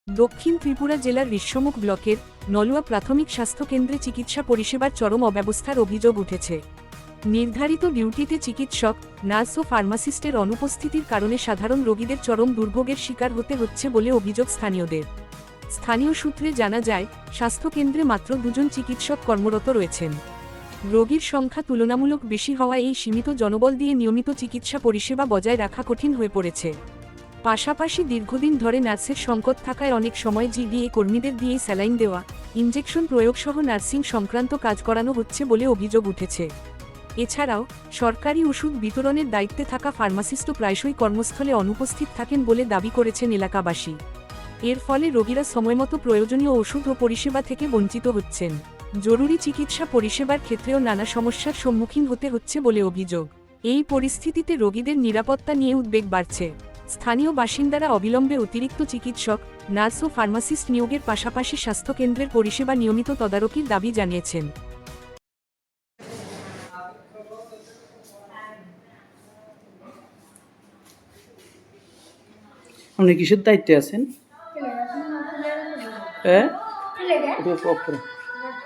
দক্ষিণ ত্রিপুরা জেলার ঋষ্যমুখ ব্লকের নলুয়া প্রাথমিক স্বাস্থ্যকেন্দ্রে চিকিৎসা পরিষেবার চরম অব্যবস্থার অভিযোগ উঠেছে। নির্ধারিত ডিউটিতে চিকিৎসক, নার্স ও ফার্মাসিস্টের অনুপস্থিতির কারণে সাধারণ রোগীদের চরম দুর্ভোগের শিকার হতে হচ্ছে বলে অভিযোগ স্থানীয়দের। স্থানীয় সূত্রে জানা যায়, স্বাস্থ্যকেন্দ্রে মাত্র 2 জন চিকিৎসক কর্মরত রয়েছেন। রোগীর সংখ্যা তুলনামূলক বেশি হওয়ায় এই সীমিত জনবল দিয়ে নিয়মিত চিকিৎসা পরিষেবা বজায় রাখা কঠিন হয়ে পড়েছে। পাশাপাশি দীর্ঘদিন ধরে নার্সের সংকট থাকায় অনেক সময় জিডিএ কর্মীদের দিয়ে স্যালাইন দেওয়া, ইনজেকশন প্রয়োগসহ নার্সিং সংক্রান্ত কাজ করানো হচ্ছে বলে অভিযোগ উঠেছে। এছাড়াও সরকারি ওষুধ বিতরণের দায়িত্বে থাকা ফার্মাসিস্টও প্রায়শই কর্মস্থলে অনুপস্থিত থাকেন বলে দাবি করেছেন এলাকাবাসী। এর ফলে রোগীরা সময়মতো প্রয়োজনীয় ওষুধ ও পরিষেবা থেকে বঞ্চিত হচ্ছেন। জরুরি চিকিৎসা পরিষেবার ক্ষেত্রেও নানা সমস্যার সম্মুখীন হতে হচ্ছে বলে অভিযোগ। এই পরিস্থিতিতে রোগীদের নিরাপত্তা নিয়ে উদ্বেগ বাড়ছে। স্থানীয় বাসিন্দারা অবিলম্বে অতিরিক্ত চিকিৎসক, নার্স ও ফার্মাসিস্ট নিয়োগের পাশাপাশি স্বাস্থ্যকেন্দ্রের পরিষেবা নিয়মিত তদারকির দাবি জানিয়েছেন। আপনি কিসের দায়িত্বে আছেন? হ্যাঁ,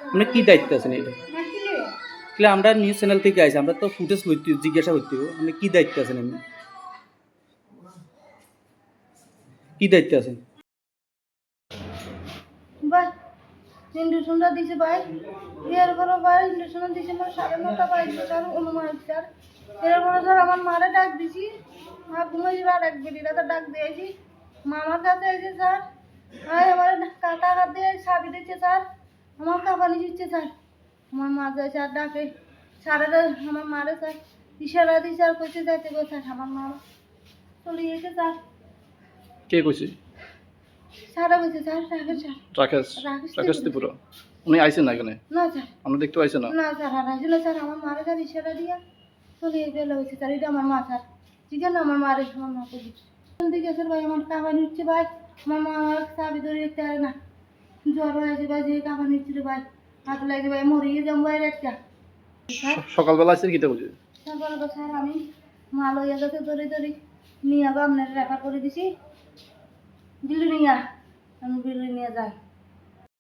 আপনি কি দায়িত্বে আছেন? এটা আমরা নিউজ চ্যানেল থেকে আইছি, আমরা তো ফুটেজ লইতে জিজ্ঞাসা করতে হবে আপনি কি দায়িত্বে আছেন? আপনি কি দায়িত্বে আছেন? ভাই ইন্ডাকশনটা দিছে ভাই, এর পরে ভাই ইন্ডাকশন দিছে আমার 9:30 বাজে স্যার, অনুমান স্যার। এরপরে স্যার আমার মারে ডাক দিছি, মা ঘুমাইছিল আর এক বেরিটা ডাক দিয়েছি, মামার কাছে এসে স্যার আমার টাকা দিয়ে সাবি দিচ্ছে স্যার, আমার কাপানি দিচ্ছে স্যার। আমার মা যায় স্যার ডাকে, স্যারেরা আমার মারে স্যার ইশারা দিয়ে স্যার কইছে যাইতে গো স্যার, আমার মা চলে গেছে স্যার। কে কইছে? স্যারা কইছে স্যার, রাকেশ ত্রিপুরা। উনি আইছেন না এখানে? না স্যার, আমরা দেখতে পাইছেন না? না স্যার আর আসলে স্যার আমার মারে স্যার ইশারা দিয়া চলে গেলে হয়েছে স্যার, এটা আমার মা স্যার, ঠিক আছে আমার মারে আমার মা কবি দিকে স্যার ভাই আমার কাঁপানি হচ্ছে ভাই, আমার মা আমার চাবি ধরে রাখতে পারে না, জ্বর হয়েছে ভাই, যে কাঁপানি হচ্ছিল ভাই, হাত লাগে ভাই মরিয়ে যাবো ভাই একটা। সকালবেলা আইছেন কিটা বুঝে? সকালে তো স্যার আমি মা লইয়া গেছে ধরে ধরে নিয়ে যাবো, আপনার রেফার করে দিছি বিল্ডিং, আমি বিল্ডিং নিয়ে যাই।